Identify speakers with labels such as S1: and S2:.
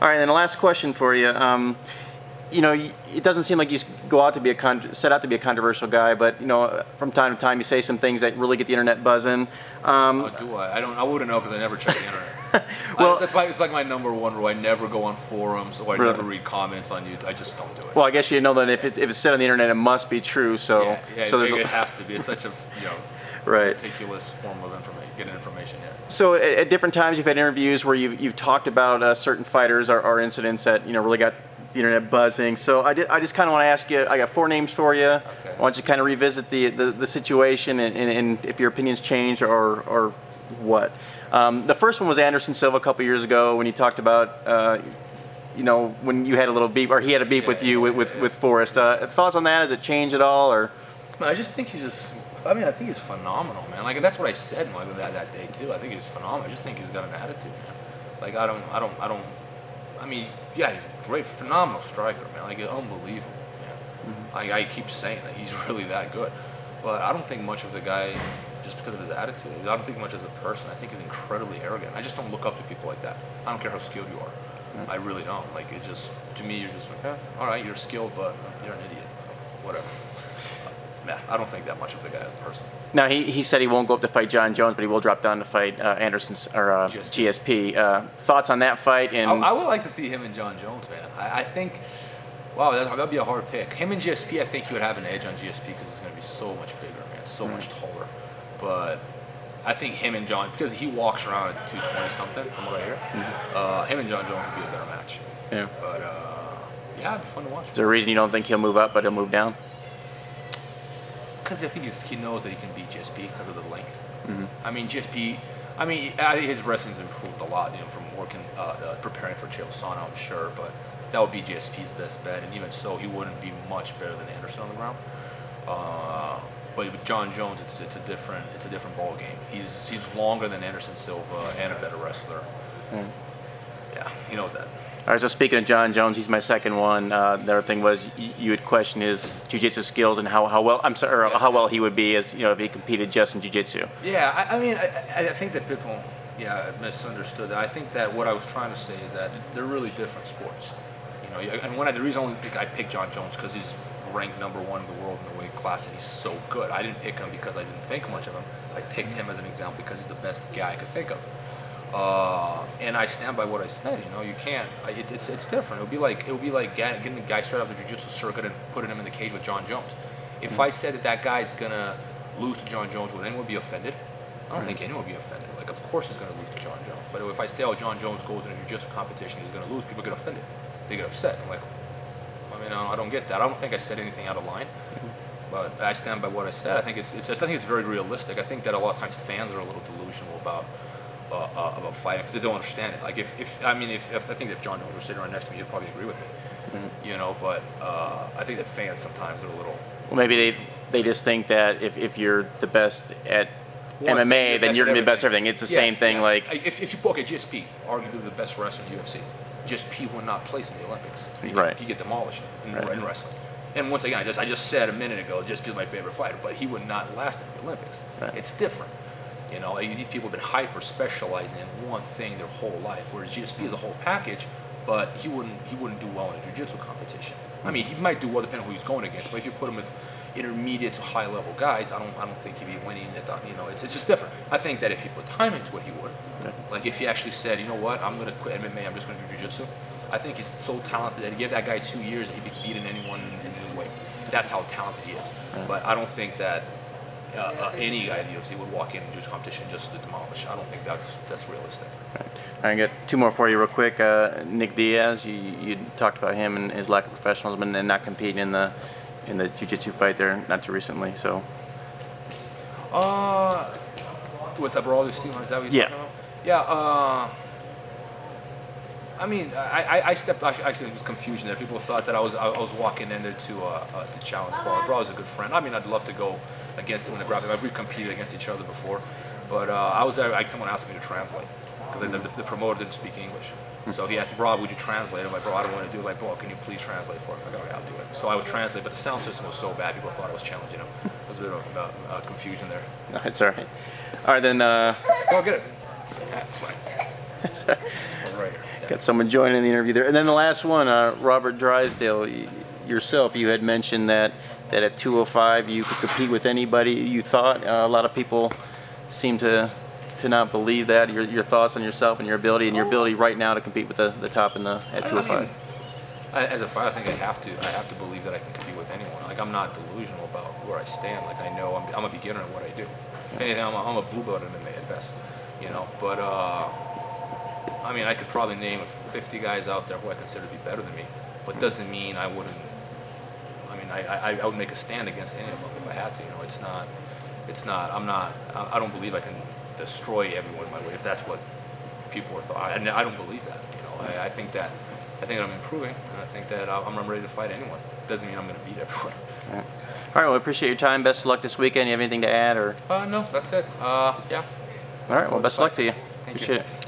S1: All right, and the last question for you. You know, it doesn't seem like you go out to be set out to be a controversial guy, but you know, from time to time you say some things that really get the internet buzzing.
S2: Oh, do I? I wouldn't know because I never check the internet.
S1: Well,
S2: it's like my #1 rule. I never go on forums or I
S1: really?
S2: never read comments on YouTube. I just don't do it.
S1: Well, I guess you know that if it's said on the internet, it must be true. So,
S2: yeah,
S1: so
S2: it has to be. It's such a
S1: right.
S2: meticulous form of getting information here.
S1: So at different times you've had interviews where you've talked about certain fighters or incidents that really got the internet buzzing. So I just kind of want to ask you. I got 4 names for you.
S2: Okay.
S1: I want you to kind of revisit the situation and if your opinions changed or what. The first one was Anderson Silva a couple years ago when he talked about when you had a little beef or he had a beef with you with Forrest. Thoughts on that? Has it changed at all or?
S2: No, I just think I think he's phenomenal, man. Like, and that's what I said that day too. I think he's phenomenal. I just think he's got an attitude, man. Like, I mean, yeah, he's a great, phenomenal striker, man. Like, unbelievable, man. Mm-hmm. I keep saying that he's really that good, but I don't think much of the guy just because of his attitude. I don't think much as a person. I think he's incredibly arrogant. I just don't look up to people like that. I don't care how skilled you are. Mm-hmm. I really don't. Like, it's just, to me, you're just like, all right, you're skilled, but you're an idiot. Whatever. Nah, I don't think that much of the guy as a person.
S1: Now he said he won't go up to fight John Jones, but he will drop down to fight Anderson or GSP. Thoughts on that fight? And
S2: I would like to see him and John Jones, man. I think, wow, that'd be a hard pick. Him and GSP, I think he would have an edge on GSP because he's going to be so much bigger, man, so much taller. But I think him and John, because he walks around at 220 something from what I hear. Him and John Jones would be a better match.
S1: Yeah.
S2: But yeah, it'd be fun to watch.
S1: Is there a reason you don't think he'll move up, but he'll move down?
S2: Because I think he knows that he can beat GSP because of the length.
S1: Mm-hmm.
S2: I mean, GSP, his wrestling's improved a lot, from working, preparing for Chael Sonnen, I'm sure, but that would be GSP's best bet, and even so, he wouldn't be much better than Anderson on the ground. But with John Jones, it's a different ball game. He's longer than Anderson Silva and a better wrestler.
S1: Mm.
S2: Yeah, he knows that.
S1: All right, so speaking of John Jones, he's my second one. The other thing was you had questioned his jiu-jitsu skills and how well he would be as if he competed just in jiu-jitsu.
S2: Yeah, I think that people misunderstood that. I think that what I was trying to say is that they're really different sports. And the reason I picked John Jones because he's ranked #1 in the world in the weight class and he's so good. I didn't pick him because I didn't think much of him. I picked him as an example because he's the best guy I could think of. And I stand by what I said. You can't. It's different. It would be like getting a guy straight off the jiu-jitsu circuit and putting him in the cage with John Jones. If I said that guy's gonna lose to John Jones, would anyone be offended? I don't think anyone would be offended. Like, of course he's gonna lose to John Jones. But if I say, John Jones goes in a jiu-jitsu competition, he's gonna lose, people get offended. They get upset. I'm like, I don't get that. I don't think I said anything out of line. But I stand by what I said. I think it's very realistic. I think that a lot of times fans are a little delusional about fighting because they don't understand it. Like if I think if John Jones were sitting right next to me, he'd probably agree with me. But I think that fans sometimes are a little.
S1: Well, maybe they just think that if you're the best at MMA, then you're gonna be the best at everything. It's the same thing.
S2: Yes.
S1: Like
S2: if you GSP, arguably the best wrestler in UFC, GSP would not place in the Olympics. He get demolished in wrestling. And once again, I just said a minute ago, GSP is my favorite fighter, but he would not last in the Olympics. Right. It's different. These people have been hyper specializing in one thing their whole life, whereas GSP is a whole package, but he wouldn't do well in a jiu-jitsu competition. He might do well depending on who he's going against, but if you put him with intermediate to high level guys, I don't think he'd be winning at the, it's just different. I think that if he put time into it, he would. Like if he actually said, you know what, I'm gonna quit MMA, I'm just gonna do jiu-jitsu. I think he's so talented that he gave that guy 2 years and he'd be beating anyone in his weight. That's how talented he is. But I don't think that any guy in the UFC would walk in and do this competition just to demolish. I don't think that's realistic.
S1: Right. I got 2 more for you real quick. Nick Diaz, you talked about him and his lack of professionalism and not competing in the jiu-jitsu fight there not too recently. So.
S2: With Abraham, is that what you're talking about? Yeah. I stepped. Actually, there was confusion there. People thought that I was walking in there to challenge Paul. Bro is a good friend. I'd love to go against him in the grappling. We've competed against each other before, but I was there. Like someone asked me to translate because the promoter didn't speak English. So he asked, "Bro, would you translate?" I'm like, "Bro, I don't want to do it." Like, "Bro, can you please translate for me?" I'm like, "Okay, I'll do it." So I was translating, but the sound system was so bad, people thought I was challenging him. There was a bit of confusion there.
S1: No, it's all right. All right, then.
S2: Go get it. Yeah, it's fine.
S1: It's all right.
S2: Right here. Yeah.
S1: Got someone joining the interview there. And then the last one, Robert Drysdale, yourself, you had mentioned that at 205 you could compete with anybody you thought. A lot of people seem to not believe that. Your thoughts on yourself and your ability right now to compete with the top at 205.
S2: I mean, as a fighter, I think I have to believe that I can compete with anyone. Like, I'm not delusional about where I stand. Like, I know I'm a beginner in what I do. If anything, I'm a blue belt in MMA at best, you know. But I mean, I could probably name 50 guys out there who I consider to be better than me, but doesn't mean I wouldn't. I mean, I would make a stand against any of them if I had to. You know, it's not. I don't believe I can destroy everyone my way if that's what people are thought. I don't believe that. You know, I think that I'm improving, and I think that I'm ready to fight anyone. Doesn't mean I'm going to beat everyone.
S1: All right. Well, I appreciate your time. Best of luck this weekend. You have anything to add, or?
S2: No, that's it. Yeah.
S1: All right. Well, best of luck to you.
S2: Thank
S1: Appreciate
S2: you.
S1: it.